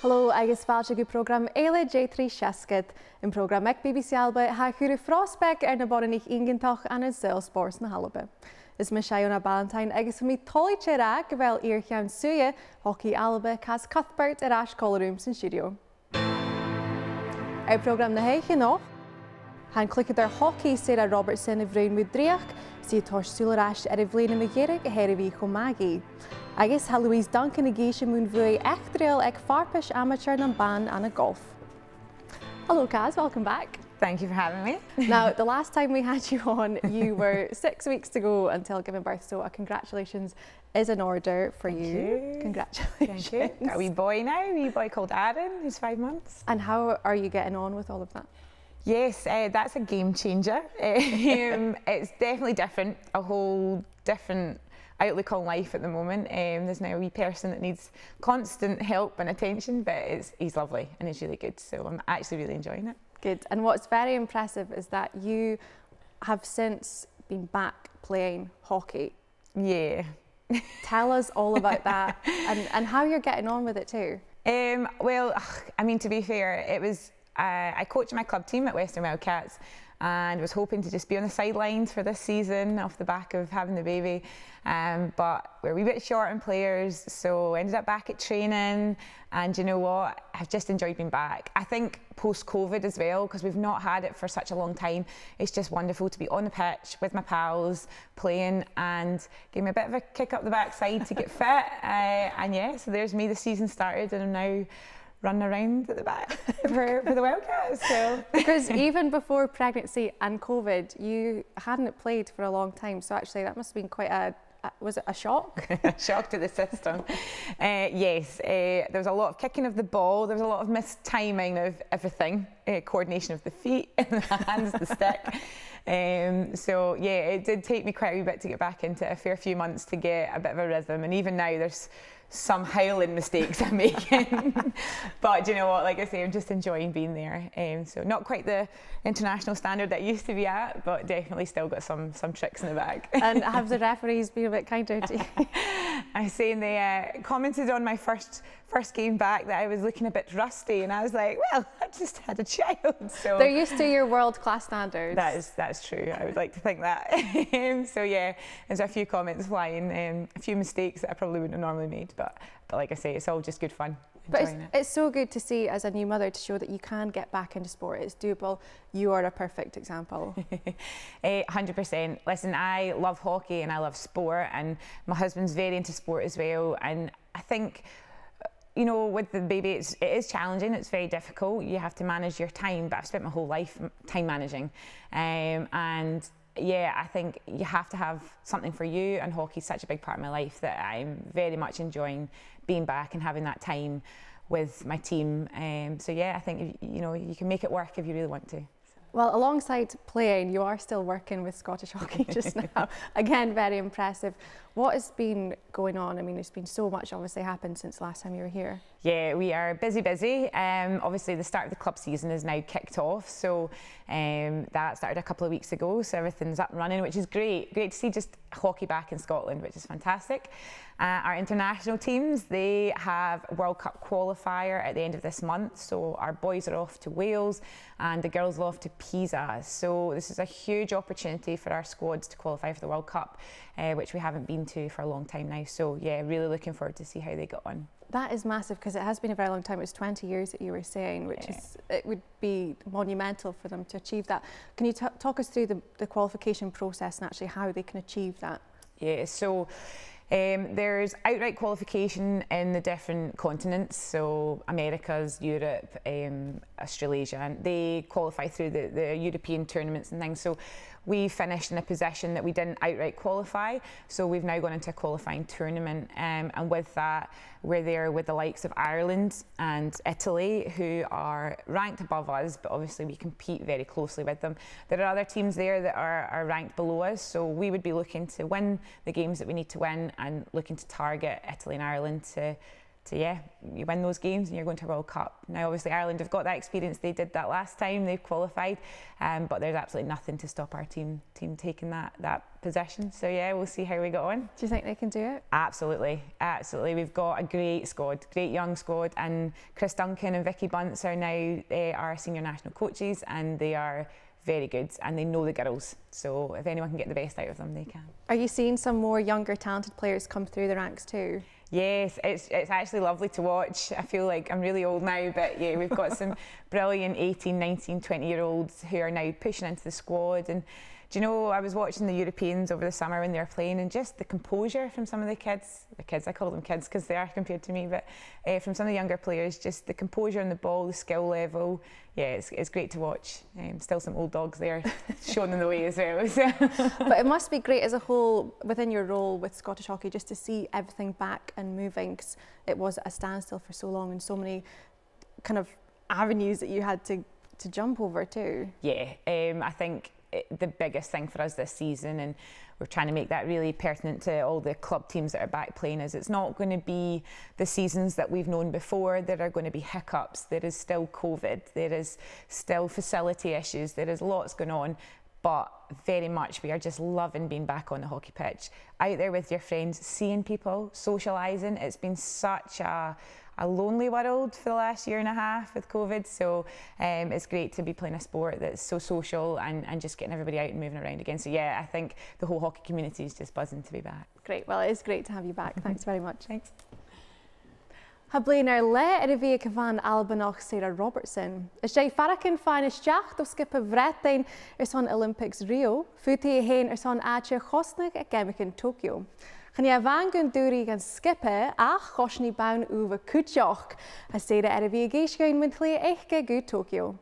Hallo, agus fáilte go program éile J3 Seascad. In program ag BBC Alba ha chuúr frospec na bhanaich ingantach an Salesforce na Halba. Is me Iona Ballantyne agus mi tolige ra go bhfuil Iar-Cheann Suidhe Hocaidh Alba Kaz Cuthbert as colorrooms in studio. Ag program na heiche noch, han Cluinnidh Hocaidh Sarah Robertson a bhrein mu dríach si torsúlarás bhléana ghéirigh a heirbhí chomagi. Agus ha Louise Duncan a Geamaichean Oilimpigeach tadhail ag Farpais Amaitear na bhan and a golf. Hello Kaz, welcome back. Thank you for having me. Now, the last time we had you on, you were 6 weeks to go until giving birth, so a congratulations is in order for you. Congratulations. Thank you. Got a wee boy now, a wee boy called Aaron, who's 5 months. And how are you getting on with all of that? Yes, that's a game changer. It's definitely different, a whole different outlook on life at the moment. There's now a wee person that needs constant help and attention, but he's lovely and it's really good, so I'm actually really enjoying it. Good. And what's very impressive is that you have since been back playing hockey. Yeah. Tell us all about that and how you're getting on with it too. Well, I mean, to be fair, it was I coached my club team at Western Wildcats and was hoping to just be on the sidelines for this season off the back of having the baby, but we're a wee bit short on players, so ended up back at training, and you know what, I've just enjoyed being back. I think post-COVID as well, because we've not had it for such a long time, it's just wonderful to be on the pitch with my pals playing and give me a bit of a kick up the backside to get fit, and yeah, so there's me, the season started and I'm now running around at the back for the Wildcats. So. Because even before pregnancy and COVID, you hadn't played for a long time, so actually that must have been quite was it a shock? Shock to the system. Yes, there was a lot of kicking of the ball, there was a lot of mistiming of everything, coordination of the feet and the hands, the stick. So yeah, it did take me quite a wee bit to get back into a fair few months to get a bit of a rhythm, and even now there's some howling mistakes I'm making. But you know what, like I say, I'm just enjoying being there. So not quite the international standard that I used to be at, but definitely still got some tricks in the bag. And have the referees been a bit kinder to you? I say, and they commented on my first game back that I was looking a bit rusty, and I was like, well, I just had a child. So they're used to your world-class standards. That's true. I would like to think that. So yeah, there's a few comments flying, a few mistakes that I probably wouldn't have normally made, but like I say, it's all just good fun. But it's so good to see as a new mother to show that you can get back into sport. It's doable. You are a perfect example. 100%. Listen, I love hockey and I love sport, and my husband's very into sport as well. And I think, you know, with the baby, it is challenging. It's very difficult. You have to manage your time, but I've spent my whole life time managing. And yeah, I think you have to have something for you, and hockey's such a big part of my life that I'm very much enjoying being back and having that time with my team. So yeah, I think, you know, you can make it work if you really want to. Well, alongside playing, you are still working with Scottish hockey just now. Again, very impressive. What has been going on? I mean, there's been so much obviously happened since last time you were here. Yeah, we are busy. Obviously, the start of the club season is now kicked off, so that started a couple of weeks ago, so everything's up and running, which is great. Great to see just hockey back in Scotland, which is fantastic. Our international teams, they have a World Cup qualifier at the end of this month, so our boys are off to Wales and the girls are off to Pisa. So this is a huge opportunity for our squads to qualify for the World Cup, which we haven't been to for a long time now. So yeah, really looking forward to see how they get on. That is massive, because it has been a very long time. It was 20 years that you were saying, which is, it would be monumental for them to achieve that. Can you talk us through the qualification process and actually how they can achieve that? Yeah, so there's outright qualification in the different continents, so Americas, Europe, Australasia, and they qualify through the European tournaments and things. So we finished in a position that we didn't outright qualify, so we've now gone into a qualifying tournament, and with that we're there with the likes of Ireland and Italy, who are ranked above us, but obviously we compete very closely with them. There are other teams there that are ranked below us, so we would be looking to win the games that we need to win and looking to target Italy and Ireland to yeah, you win those games and you're going to a World Cup. Now obviously Ireland have got that experience, they did that last time, they've qualified, but there's absolutely nothing to stop our team taking that position. So yeah, we'll see how we get on. Do you think they can do it? Absolutely, absolutely. We've got a great squad, great young squad, and Louise Duncan and Vicky Bunce are now our senior national coaches, and they are very good and they know the girls. So if anyone can get the best out of them, they can. Are you seeing some more younger talented players come through the ranks too? Yes, it's actually lovely to watch. I feel like I'm really old now, but yeah, we've got some brilliant 18, 19, 20-year-olds who are now pushing into the squad. And do you know, I was watching the Europeans over the summer when they were playing, and just the composure from some of the kids, I call them kids because they are compared to me, but from some of the younger players, just the composure on the ball, the skill level, yeah, it's great to watch. Still some old dogs there showing them the way as well. But it must be great as a whole, within your role with Scottish hockey, just to see everything back and moving, because it was a standstill for so long and so many kind of avenues that you had to jump over too. Yeah, I think the biggest thing for us this season, and we're trying to make that really pertinent to all the club teams that are back playing, is it's not going to be the seasons that we've known before. There are going to be hiccups. There is still COVID. There is still facility issues. There is lots going on. But very much we are just loving being back on the hockey pitch, out there with your friends, seeing people, socialising. It's been such a lonely world for the last year and a half with COVID, so it's great to be playing a sport that's so social and just getting everybody out and moving around again. So yeah, I think the whole hockey community is just buzzing to be back. Great, well it is great to have you back. Thanks very much. Thanks. Hablain le a bhí van Albannach Sarah Robertson. Is sé faracin fáin isteach do skip a bhretain son Olympics Rio, futi hen son áte chosnig a Geamaichean Tokyo. Gan je van gun dúri gan skippe ach chosni bhan uva Cuideachd a Sarah a bhí géisgein wintli eichge go Tokyo.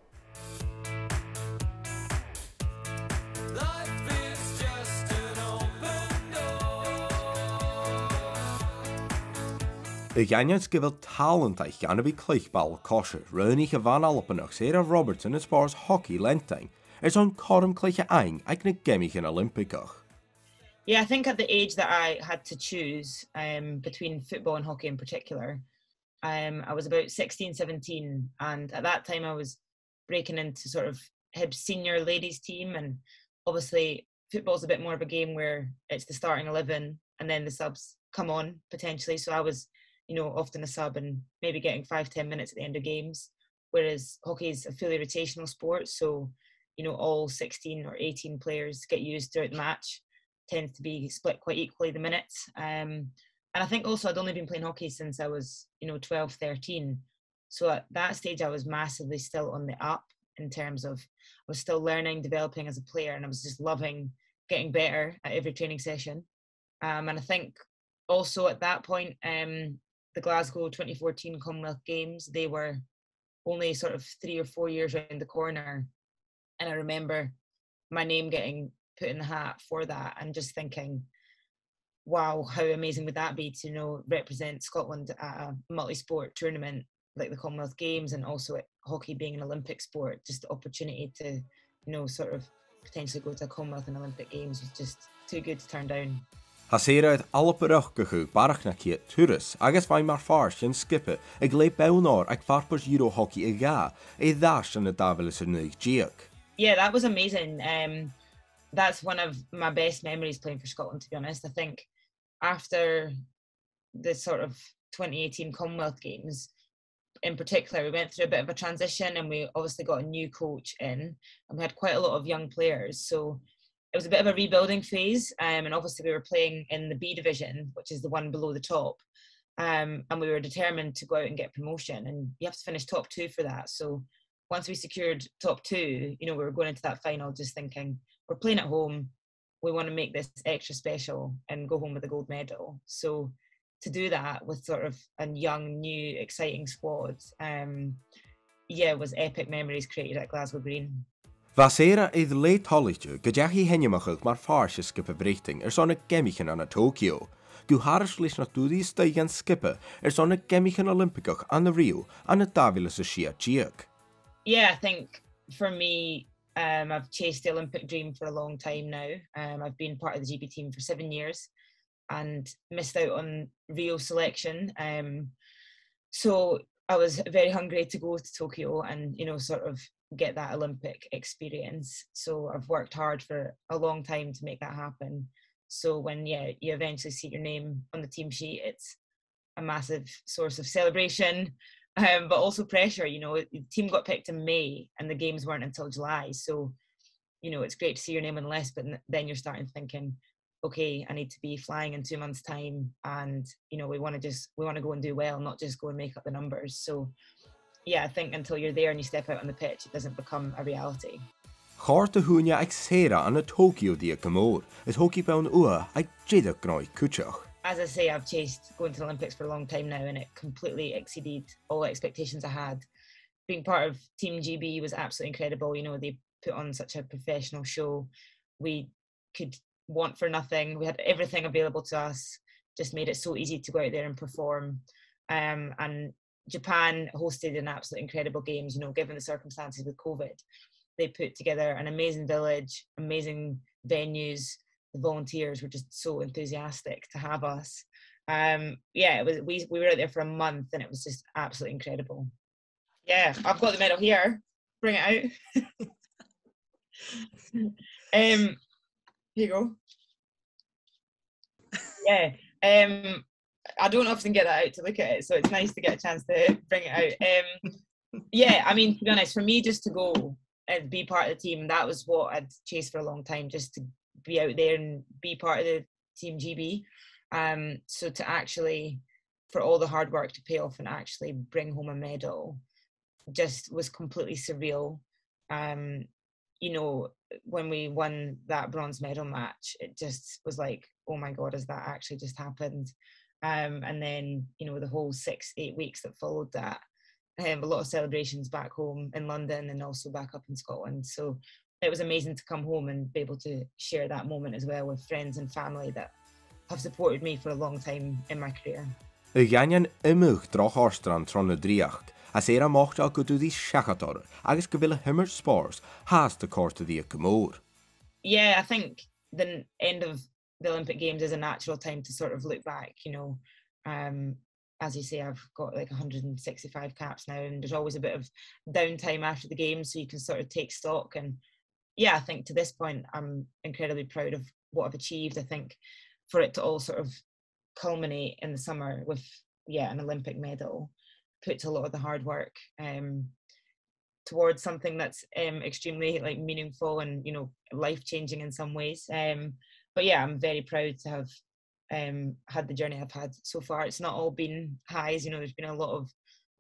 Geamaichean gyfer talent eich gan y bu cleichbal cosir, rionnag van Albannach Sarah Robertson as far as hockey lenting, on corm cleiche ein ag na Geamaichean Oilimpigeach. Yeah, I think at the age that I had to choose between football and hockey in particular, I was about 16, 17, and at that time I was breaking into sort of Hibs senior ladies team, and obviously football's a bit more of a game where it's the starting 11 and then the subs come on potentially, so I was, you know, often a sub and maybe getting 5-10 minutes at the end of games, whereas hockey is a fully rotational sport, so, you know, all 16 or 18 players get used throughout the match. Tends to be split quite equally the minutes, and I think also I'd only been playing hockey since I was, you know, 12, 13, so at that stage I was massively still on the up in terms of I was still learning, developing as a player, and I was just loving getting better at every training session, and I think also at that point the Glasgow 2014 Commonwealth Games, they were only sort of 3 or 4 years around the corner, and I remember my name getting put in the hat for that and just thinking, wow, how amazing would that be to, you know, represent Scotland at a multi-sport tournament like the Commonwealth Games, and also at hockey being an Olympic sport, just the opportunity to, you know, sort of potentially go to a Commonwealth and Olympic Games was just too good to turn down. Sarah Alba Kaz Cuthbert ciad turas, agus bhain mar sin skippe ag le bhonár ag Farpais Euro hockey I ga, dáis an na tadhail Gioch. Yeah, that was amazing. That's one of my best memories playing for Scotland, to be honest. I think after the sort of 2018 Commonwealth Games, in particular, we went through a bit of a transition, and we obviously got a new coach in, and we had quite a lot of young players. So it was a bit of a rebuilding phase, and obviously we were playing in the B division, which is the one below the top, and we were determined to go out and get promotion, and you have to finish top 2 for that. So once we secured top 2, you know, we were going into that final just thinking, we're playing at home, we want to make this extra special and go home with a gold medal. So to do that with sort of a young, new, exciting squad, yeah, was epic memories created at Glasgow Green. Sarah iad le tollite godeachi henneamachach mar farse skippe breiting son na Geamaichean an Tokyo. Gu haris leis na dúdí staig an skippe son na Geamaichean Oilimpigeach an na Rio an na tadhail sa Gioch. Yeah, I think for me, I've chased the Olympic dream for a long time now. I've been part of the GB team for 7 years and missed out on Rio selection. So I was very hungry to go to Tokyo and, you know, sort of get that Olympic experience. So I've worked hard for a long time to make that happen. So when, yeah, you eventually see your name on the team sheet, it's a massive source of celebration, but also pressure. You know, the team got picked in May and the games weren't until July. So, you know, it's great to see your name on the list, but then you're starting thinking, okay, I need to be flying in 2 months' time, and you know, we want to go and do well, not just go and make up the numbers. So, yeah, I think until you're there and you step out on the pitch, it doesn't become a reality. Chárta húine ag séra an na Tokyo dia gamór, is Hocaidh bhn umha ag jeadach gnáid Cuideachd. As I say, I've chased going to the Olympics for a long time now, and it completely exceeded all expectations I had. Being part of Team GB was absolutely incredible. You know, they put on such a professional show. We could want for nothing. We had everything available to us, just made it so easy to go out there and perform. And Japan hosted an absolutely incredible games, you know, given the circumstances with COVID. They put together an amazing village, amazing venues. The volunteers were just so enthusiastic to have us. Yeah, it was. We were out there for a month, and it was just absolutely incredible. Yeah, I've got the medal here. Bring it out. Here you go. Yeah. I don't often get that out to look at it, so it's nice to get a chance to bring it out. Yeah, I mean, to be honest, for me, just to go and be part of the team, that was what I'd chased for a long time, just to be out there and be part of the Team GB. So to actually, for all the hard work to pay off and actually bring home a medal, just was completely surreal. You know, when we won that bronze medal match, it just was like, oh my God, has that actually just happened? And then, you know, the whole 6-8 weeks that followed that, a lot of celebrations back home in London and also back up in Scotland. So it was amazing to come home and be able to share that moment as well with friends and family that have supported me for a long time in my career. Ionian imach droch orstran tron na dríocht, as éra mocht a go dú dí seachatar, agus go bhfuil himmer spars, has the corta dí gamór. Yeah, I think the end of the Olympic Games is a natural time to sort of look back, you know. As you say, I've got like 165 caps now, and there's always a bit of downtime after the games, so you can sort of take stock. And yeah, I think to this point, I'm incredibly proud of what I've achieved. I think for it to all sort of culminate in the summer with, yeah, an Olympic medal, puts a lot of the hard work towards something that's extremely like meaningful and, you know, life-changing in some ways. But yeah, I'm very proud to have had the journey I've had so far. It's not all been highs, you know, there's been a lot of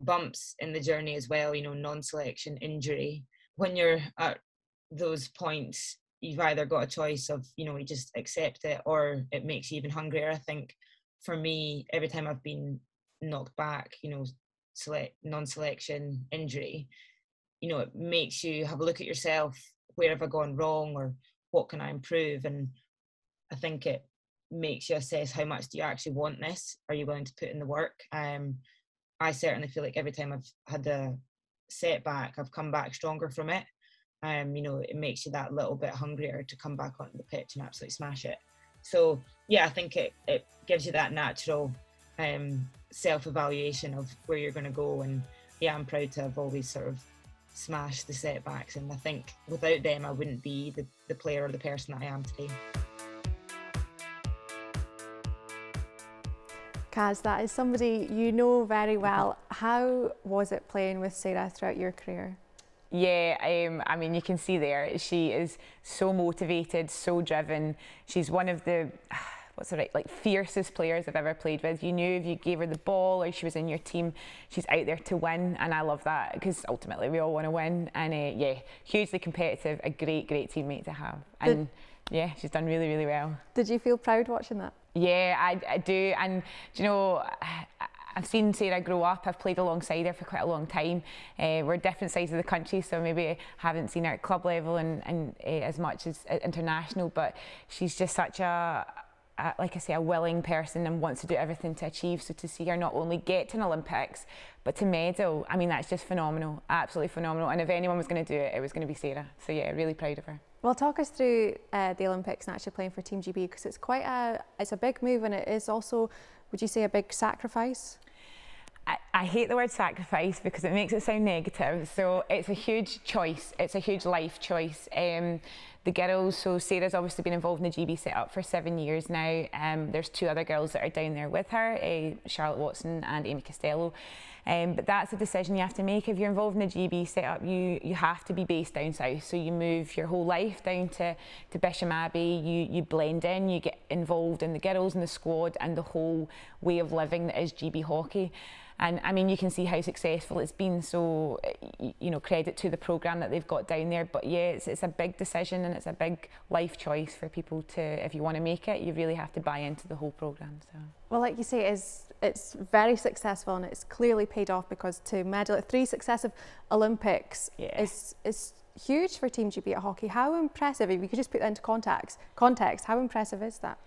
bumps in the journey as well, you know, non-selection, injury. When you're at those points, you've either got a choice of, you know, you just accept it, or it makes you even hungrier. I think for me, every time I've been knocked back, you know, non-selection, injury, you know, it makes you have a look at yourself. Where have I gone wrong, or what can I improve? And I think it makes you assess how much do you actually want this. Are you willing to put in the work? I certainly feel like every time I've had a setback, I've come back stronger from it. You know, it makes you that little bit hungrier to come back onto the pitch and absolutely smash it. So yeah, I think it gives you that natural self-evaluation of where you're going to go. And yeah, I'm proud to have always sort of smashed the setbacks, and I think without them I wouldn't be the player or the person that I am today. Kaz, that is somebody you know very well. How was it playing with Sarah throughout your career? Yeah, I mean, you can see there, she is so motivated, so driven. She's one of the, what's the right, like fiercest players I've ever played with. You knew if you gave her the ball or she was in your team, she's out there to win, and I love that because ultimately we all want to win. And yeah, hugely competitive, a great teammate to have. And yeah, she's done really, really well. Did you feel proud watching that? Yeah, I do. And do you know, I've seen Sarah grow up. I've played alongside her for quite a long time. We're different sides of the country, so maybe I haven't seen her at club level and as much as international, but she's just such a like I say, a willing person and wants to do everything to achieve. So to see her not only get to an Olympics, but to medal, I mean, that's just phenomenal, absolutely phenomenal. And if anyone was going to do it, it was going to be Sarah. So yeah, really proud of her. Well, talk us through the Olympics and actually playing for Team GB, because it's quite it's a big move, and it is also, would you say, a big sacrifice? I I hate the word sacrifice because it makes it sound negative. So it's a huge choice. It's a huge life choice. The girls, so Sarah's obviously been involved in the GB setup for 7 years now. There's 2 other girls that are down there with her, Charlotte Watson and Amy Costello. But that's a decision you have to make. If you're involved in the GB setup, you have to be based down south. So you move your whole life down to Bisham Abbey, you blend in, you get involved in the girls and the squad and the whole way of living that is GB hockey. And I mean, you can see how successful it's been. So, you know, credit to the programme that they've got down there. But yeah, it's a big decision and it's a big life choice for people to, if you want to make it, you really have to buy into the whole programme. So. Well, like you say, it's very successful and it's clearly paid off, because to medal at 3 successive Olympics is huge for Team GB at hockey. How impressive, if you could just put that into context, how impressive is that?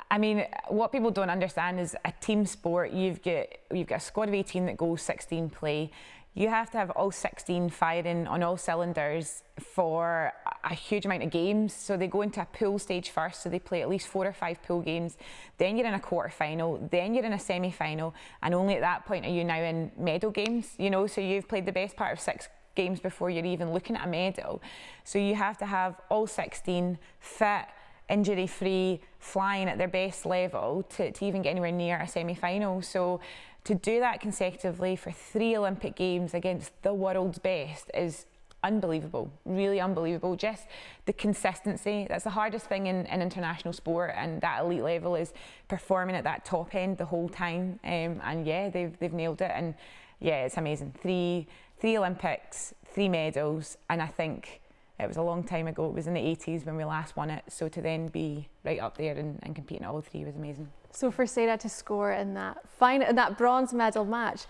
I mean, what people don't understand is a team sport. You've got a squad of 18 that goes 16 play. You have to have all 16 firing on all cylinders for a huge amount of games. So they go into a pool stage first, so they play at least 4 or 5 pool games. Then you're in a quarter final, then you're in a semi-final, and only at that point are you now in medal games. You know, so you've played the best part of 6 games before you're even looking at a medal. So you have to have all 16 fit, injury-free, flying at their best level to even get anywhere near a semi-final. So to do that consecutively for 3 Olympic Games against the world's best is unbelievable, really unbelievable. Just the consistency, that's the hardest thing in international sport, and that elite level is performing at that top end the whole time. And yeah, they've nailed it, and yeah, it's amazing. 3 Olympics, 3 medals, and I think it was a long time ago. It was in the 80s when we last won it. So to then be right up there and competing at all 3 was amazing. So for Sarah to score in that bronze medal match,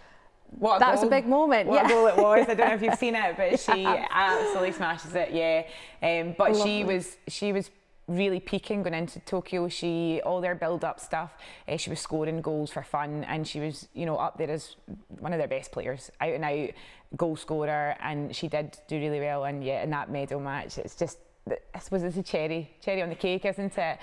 that was a big moment. What a goal it was. I don't know if you've seen it, but she absolutely smashes it. Yeah, but she was really peaking going into Tokyo. All their build-up stuff, she was scoring goals for fun, and she was, you know, up there as one of their best players, out and out goal scorer, and she did do really well. And yeah, in that medal match, it's just, I suppose it's a cherry on the cake, isn't it?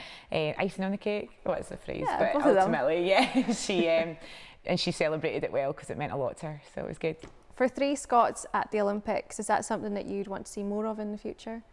Icing on the cake. What's the phrase? Yeah, but ultimately, yeah, she and she celebrated it well because it meant a lot to her. So it was good. For 3 Scots at the Olympics, is that something that you'd want to see more of in the future?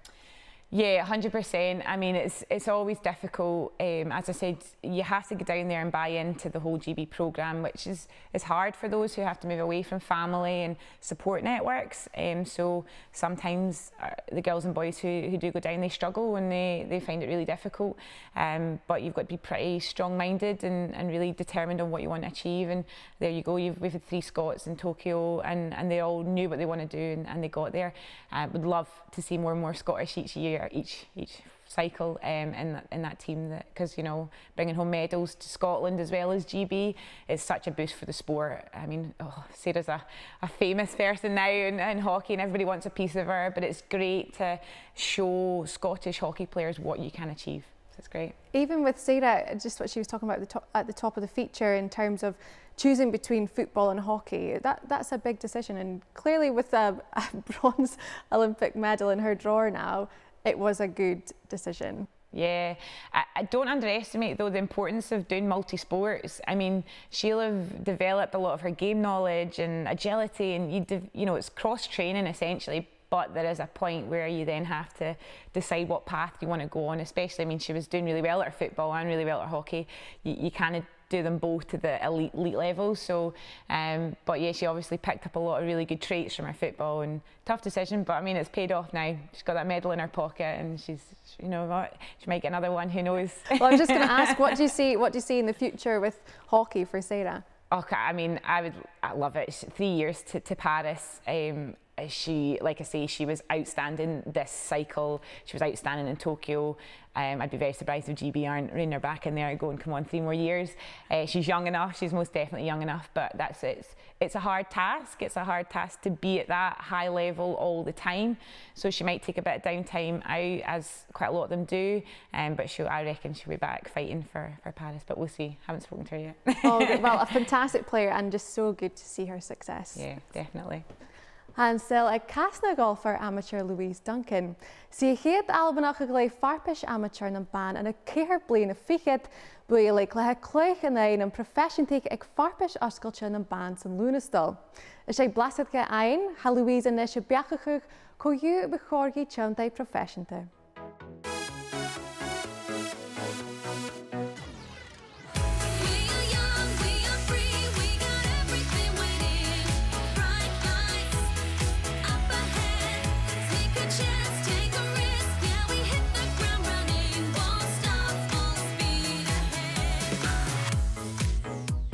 Yeah, 100%. I mean, it's always difficult. As I said, you have to get down there and buy into the whole GB programme, which is hard for those who have to move away from family and support networks. So sometimes the girls and boys who do go down, they struggle and they find it really difficult. But you've got to be pretty strong-minded and really determined on what you want to achieve. And there you go. We've had 3 Scots in Tokyo, and they all knew what they want to do, and they got there. Would love to see more and more Scottish each year, each cycle in that team, because, you know, bringing home medals to Scotland as well as GB is such a boost for the sport. I mean, Sarah's a famous person now in hockey, and everybody wants a piece of her, but it's great to show Scottish hockey players what you can achieve. So it's great. Even with Sarah, just what she was talking about at the top of the feature in terms of choosing between football and hockey, that's a big decision, and clearly with a bronze Olympic medal in her drawer now, it was a good decision. Yeah, I don't underestimate though the importance of doing multi-sports. I mean, she'll have developed a lot of her game knowledge and agility, and you know, it's cross-training essentially, but there is a point where you then have to decide what path you want to go on, especially, I mean, she was doing really well at her football and really well at her hockey. You kind of do them both to the elite level. So, but yeah, she obviously picked up a lot of really good traits from her football, and tough decision, but I mean, it's paid off now. She's got that medal in her pocket, and she's, you know what, she might get another one, who knows. Well, I'm just going to ask, what do you see in the future with hockey for Sarah? Okay, I mean, I love it. 3 years to Paris. She, like I say, she was outstanding this cycle. She was outstanding in Tokyo. I'd be very surprised if GB aren't reining her back in there, going, come on, 3 more years. She's young enough, she's most definitely young enough, but that's it. It's a hard task. It's a hard task to be at that high level all the time. So she might take a bit of downtime out, as quite a lot of them do, but I reckon she'll be back fighting for Paris, but we'll see. Haven't spoken to her yet. Oh, well, a fantastic player, and just so good to see her success. Yeah, definitely. And still a casna golfer amateur Louise Duncan. Si Hocaidh Albannach a glei Farpais Amaitear na bhan and a ceithir bliain a fichiad, bui le Cluinnidh and professiontig ag Farpais oscailte na bhan san Lúnastal. Is sé blasad ge ein, ha Louise in is a beachachuch coiú bechorgi chionn professionte.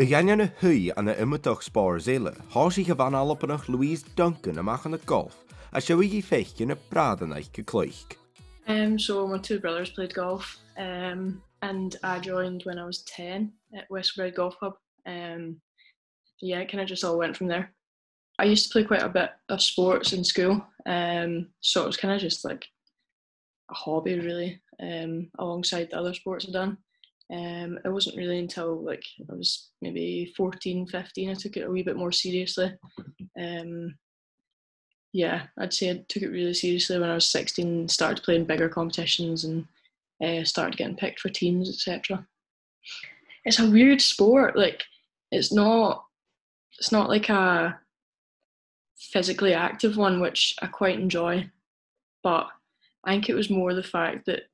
Iar-Cheann Suidhe and the Imitach spar zile, Hocaidh Alba Kaz Louise Duncan amach the golf, a showy feich in a bhanaich Cuideachd. So my two brothers played golf, and I joined when I was 10 at Westbury Golf Club. Yeah, it kind of just all went from there. I used to play quite a bit of sports in school, so it was kind of just like a hobby really, alongside the other sports I've done. It wasn't really until like I was maybe 14, 15 I took it a wee bit more seriously. Yeah, I'd say I took it really seriously when I was 16, started playing bigger competitions and started getting picked for teams, etc. It's a weird sport, like it's not like a physically active one, which I quite enjoy, but I think it was more the fact that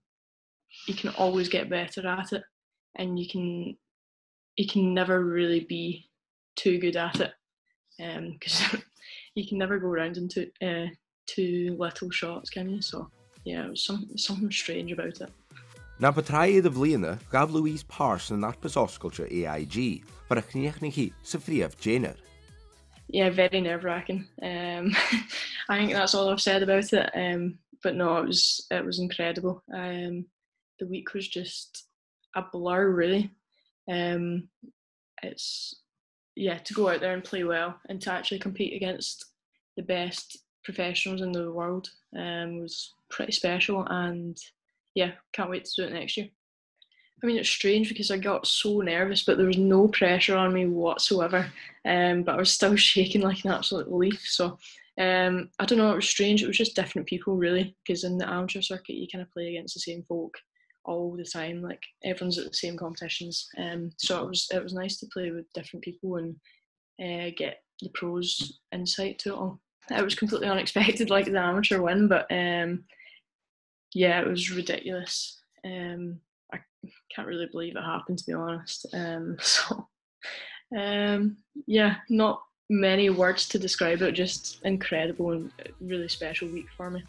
you can always get better at it. And you can never really be too good at it, because you can never go around into too little shots, can you? So yeah, it was something strange about it. Na betraide de bbliana gaf Louise Parson that oscailte AIG, but a Cuideachd sa bhríomh. Yeah, very nerve-wracking. I think that's all I've said about it. But no, it was incredible. The week was just a blur really. It's to go out there and play well and to actually compete against the best professionals in the world was pretty special, and yeah, can't wait to do it next year. I mean, it's strange because I got so nervous, but there was no pressure on me whatsoever, but I was still shaking like an absolute leaf. So I don't know, it was strange. It was just different people really, because in the amateur circuit you kind of play against the same folk all the time, like everyone's at the same competitions, so it was nice to play with different people and get the pros insight to it all. It was completely unexpected, like the amateur win, but yeah, it was ridiculous. I can't really believe it happened, to be honest. So yeah, not many words to describe it, just incredible and really special week for me.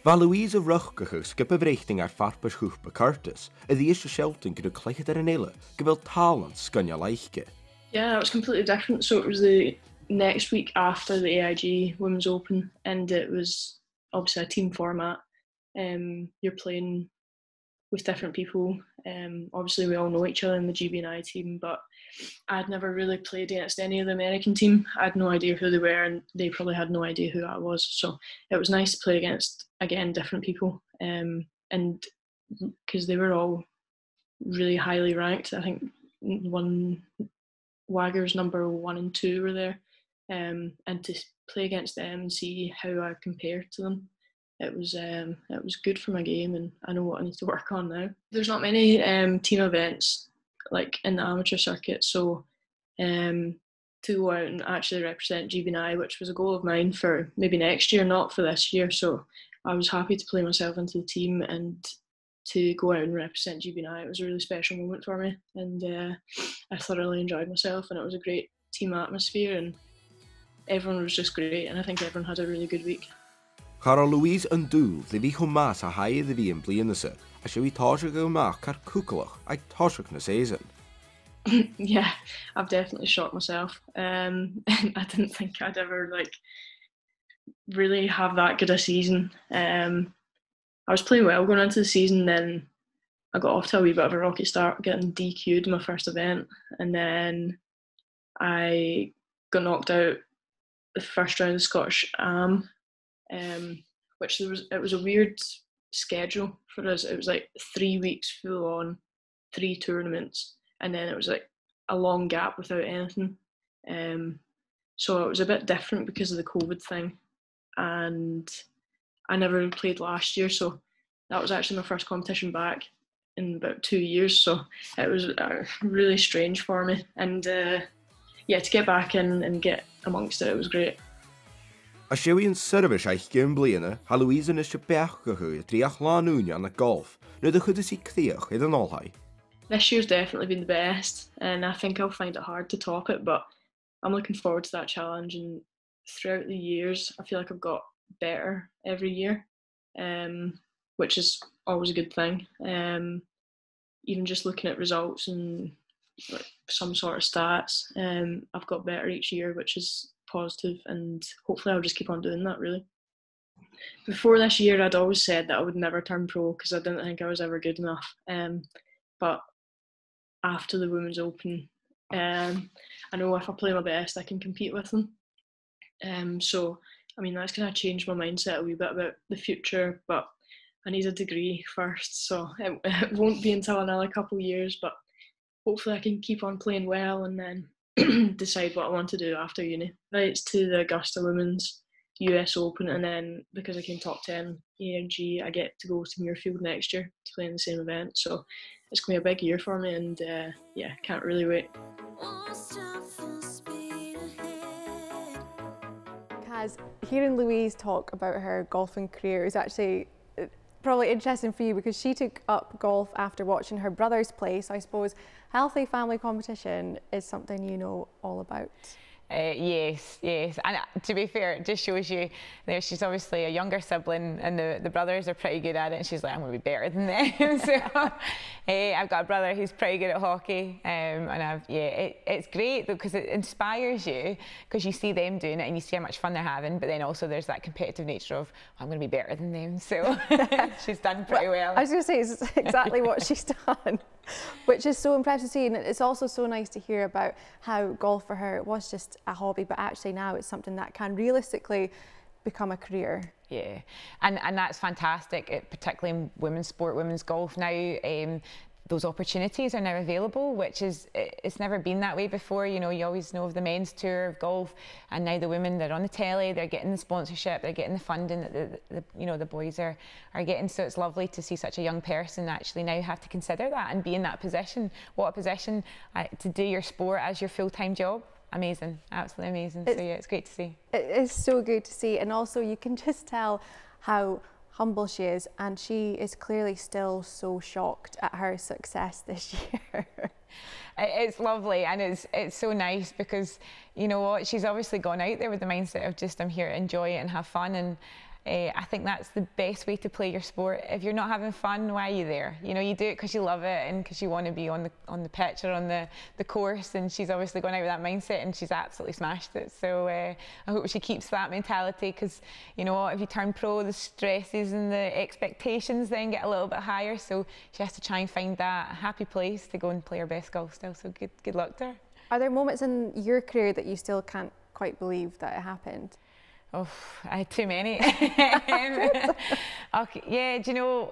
Bha Louise a ruchgachu skip a bhreichting ar Farpais Amaitear Curtis, a the issue shelton could a Cuideachd an eile, gibil talent scunya leiche. Yeah, it was completely different. So it was the next week after the AIG Women's Open, and it was obviously a team format. You're playing with different people. Obviously we all know each other in the GB&I team, but I'd never really played against any of the American team. I had no idea who they were, and they probably had no idea who I was. So it was nice to play against, again, different people, and because they were all really highly ranked. I think Wagger's number 1 and 2 were there, and to play against them and see how I compared to them, it was good for my game, and I know what I need to work on now. There's not many team events like in the amateur circuit, so to go out and actually represent GB&I, which was a goal of mine for maybe next year, not for this year. So I was happy to play myself into the team and to go out and represent GB&I. It was a really special moment for me, and I thoroughly enjoyed myself, and it was a great team atmosphere, and everyone was just great, and I think everyone had a really good week. Cara Louise and Dúil, the bhí chumás a haie the bhí an blianasa, a showy táise go amach car cúcalach ag táiseach na season. Yeah, I've definitely shocked myself. I didn't think I'd ever really have that good a season. I was playing well going into the season, then I got off to a wee bit of a rocky start, getting DQ'd in my first event, and then I got knocked out the first round of the Scottish Am, which it was a weird schedule for us. It was like 3 weeks full on, 3 tournaments, and then it was like a long gap without anything. So it was a bit different because of the COVID thing, and I never played last year, so that was actually my first competition back in about 2 years, so it was really strange for me, and yeah, to get back in and get amongst it, it was great. A Iar-Cheann Suidhe eich gym bliana, ha Louise is de bech gohu, triach lánúne an a golf, nu de chuideachd Cuideachd in Olhaidh. This year's definitely been the best, and I think I'll find it hard to top it, but I'm looking forward to that challenge, and throughout the years, I feel like I've got better every year, which is always a good thing. Even just looking at results and like some sort of stats, I've got better each year, which is positive, and hopefully I'll just keep on doing that, really. Before this year, I'd always said that I would never turn pro because I didn't think I was ever good enough. But after the Women's Open, I know if I play my best, I can compete with them. So, I mean, that's kind of changed my mindset a wee bit about the future, but I need a degree first, so it won't be until another couple of years, but hopefully I can keep on playing well and then decide what I want to do after uni. It's to the Augusta Women's US Open, and then because I came top 10 ARG, I get to go to Muirfield next year to play in the same event, so it's going to be a big year for me, and yeah, can't really wait. Kaz, hearing Louise talk about her golfing career is actually probably interesting for you because she took up golf after watching her brothers play, so I suppose healthy family competition is something you know all about. Yes, and to be fair, it just shows you there she's obviously a younger sibling, and the brothers are pretty good at it, and she's like, I'm going to be better than them. So I've got a brother who's pretty good at hockey, and it's great though because it inspires you because you see them doing it and you see how much fun they're having, but then also there's that competitive nature of I'm going to be better than them. So she's done pretty well. I was going to say it's exactly what she's done, which is so impressive to see, and it's also so nice to hear about how golf for her was just a hobby, but actually now it's something that can realistically become a career. Yeah, and that's fantastic, particularly in women's sport, women's golf now. Those opportunities are now available, which is, it's never been that way before. You know, you always know of the men's tour of golf, and now the women, they're on the telly, they're getting the sponsorship, they're getting the funding that the boys are getting. So it's lovely to see such a young person actually now have to consider that and be in that position. What a position to do your sport as your full-time job. Amazing, absolutely amazing. So yeah, it's great to see. It is so good to see, and also you can just tell how humble she is, and she is clearly still so shocked at her success this year. It's lovely, and it's so nice because you know what, she's obviously gone out there with the mindset of just I'm here to enjoy it and have fun, and I think that's the best way to play your sport. If you're not having fun, why are you there? You know, you do it because you love it and because you want to be on the pitch or on the course, and she's obviously gone out with that mindset and she's absolutely smashed it. So I hope she keeps that mentality, because you know what, if you turn pro, the stresses and the expectations then get a little bit higher, so she has to try and find that happy place to go and play her best golf still. So good luck to her. Are there moments in your career that you still can't quite believe that it happened? Oh, I had too many. Okay, yeah, do you know,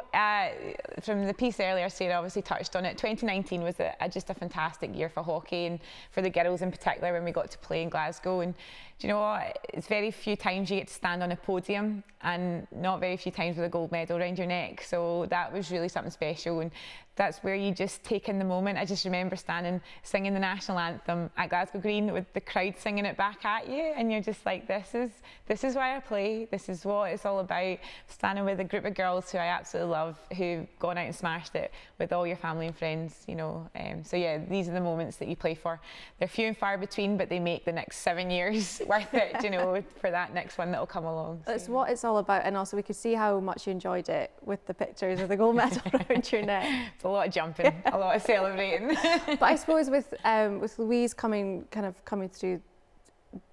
from the piece earlier, Sarah obviously touched on it. 2019 was just a fantastic year for hockey, and for the girls in particular, when we got to play in Glasgow. And do you know what? It's very few times you get to stand on a podium, and not very few times with a gold medal around your neck. So that was really something special, and that's where you just take in the moment. I just remember standing, singing the national anthem at Glasgow Green with the crowd singing it back at you, and you're just like, this is why I play. This is what it's all about. Standing with a group of girls who I absolutely love, who've gone out and smashed it with all your family and friends, you know. So yeah, these are the moments that you play for. They're few and far between, but they make the next 7 years worth it, you know, for that next one that'll come along. So. That's what it's all about, and also we could see how much you enjoyed it with the pictures of the gold medal around your neck. It's a lot of jumping, a lot of celebrating. But I suppose with Louise coming through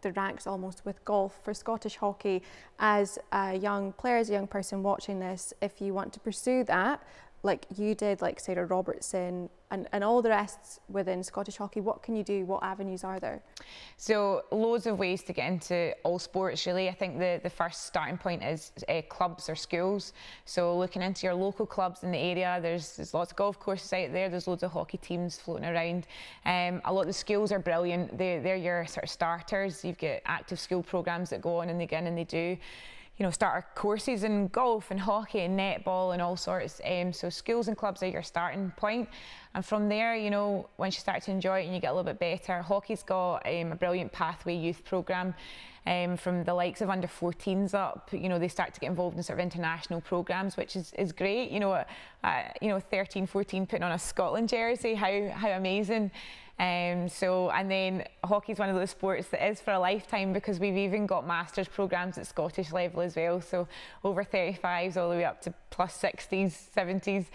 the ranks almost with golf for Scottish hockey, as a young player, as a young person watching this, if you want to pursue that, like you did, like Sarah Robertson and all the rest within Scottish hockey, what can you do? What avenues are there? So loads of ways to get into all sports really. I think the first starting point is clubs or schools. So looking into your local clubs in the area, there's lots of golf courses out there, there's loads of hockey teams floating around. A lot of the schools are brilliant, they're your sort of starters. You've got active school programmes that go on and they get in and they do, you know, starter courses in golf and hockey and netball and all sorts. So schools and clubs are your starting point. And from there, you know, once you start to enjoy it and you get a little bit better, hockey's got a brilliant pathway youth programme. From the likes of under 14s up, you know, they start to get involved in sort of international programmes, which is great. You know, 13, 14 putting on a Scotland jersey, how amazing. And then hockey's one of those sports that is for a lifetime, because we've even got masters programmes at Scottish level as well. So over 35s all the way up to plus 60s, 70s,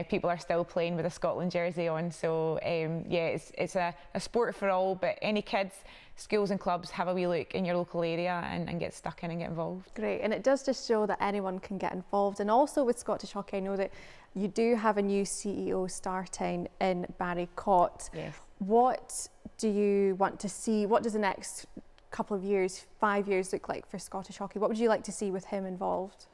people are still playing with a Scotland jersey on. So yeah, it's a sport for all, but any kids, schools and clubs, have a wee look in your local area and get stuck in and get involved. Great, and it does just show that anyone can get involved. And also with Scottish hockey, I know that you do have a new CEO starting in Barry Cott. Yes. What do you want to see? What does the next couple of years, 5 years, look like for Scottish hockey? What would you like to see with him involved?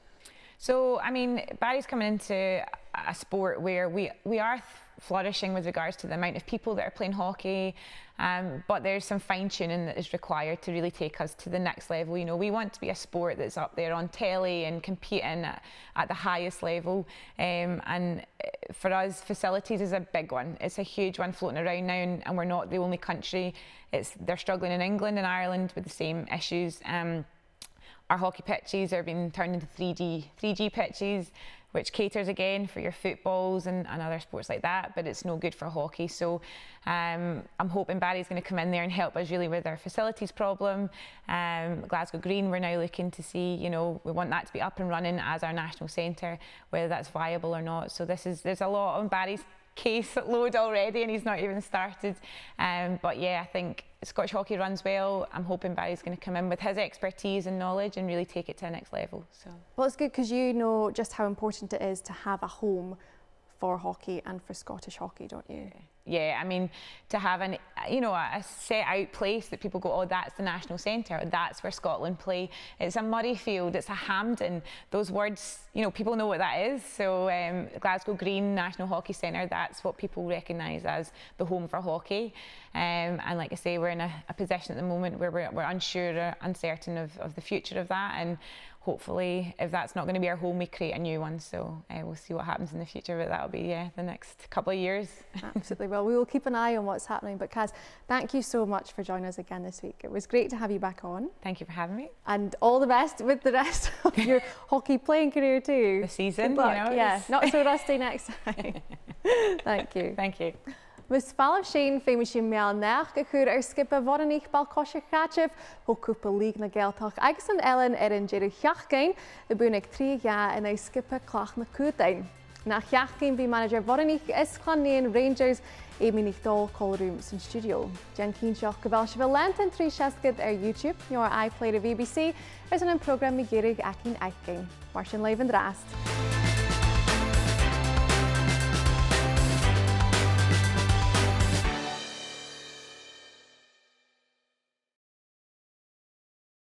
So, I mean, Barry's coming into a sport where we are flourishing with regards to the amount of people that are playing hockey, but there's some fine-tuning that is required to really take us to the next level. You know, we want to be a sport that's up there on telly and competing at the highest level, and for us, facilities is a big one. It's a huge one floating around now, and we're not the only country. They're struggling in England and Ireland with the same issues. Our hockey pitches are being turned into 3G pitches, which caters again for your footballs and other sports like that, but it's no good for hockey. So I'm hoping Barry's going to come in there and help us really with our facilities problem. Glasgow Green, we're now looking to see, you know, we want that to be up and running as our national centre, whether that's viable or not. So there's a lot on Barry's case load already, and he's not even started. But yeah, I think Scottish hockey runs well. I'm hoping Barry's going to come in with his expertise and knowledge and really take it to the next level. So. Well, it's good because you know just how important it is to have a home for hockey and for Scottish hockey, don't you? Yeah, I mean, to have a set out place that people go, oh, that's the national centre, that's where Scotland play. It's a Murrayfield, it's a Hampden. Those words, you know, people know what that is. So Glasgow Green National Hockey Centre, that's what people recognise as the home for hockey. And like I say, we're in a position at the moment where we're unsure or uncertain of the future of that. And hopefully, if that's not going to be our home, we create a new one. So we'll see what happens in the future, but that'll be the next couple of years. Absolutely. Well, we will keep an eye on what's happening. But Kaz, thank you so much for joining us again this week. It was great to have you back on. Thank you for having me. And all the best with the rest of your hockey playing career too. The season, Good luck. You know, yeah, not so rusty next time. Thank you. Thank you. Mus fallh sin fé sin mealnach go chuir skipa bhanaich balcóiseach ó cúpla líg na Gaeltach agus an Ellen an Geamaichean the bhuanaich 3 in a skipa clach na Cuideachd. Nach Cheachdain bhí manager bhanaich is Cluinnidh Rangers Ep9 callrooms in studio. Geamaichean Seach go bhfuil se bh leantain trí seascad YouTube your iPlayer of BBC is an program mi géirigh acin aice. Mar sin leibh an drast.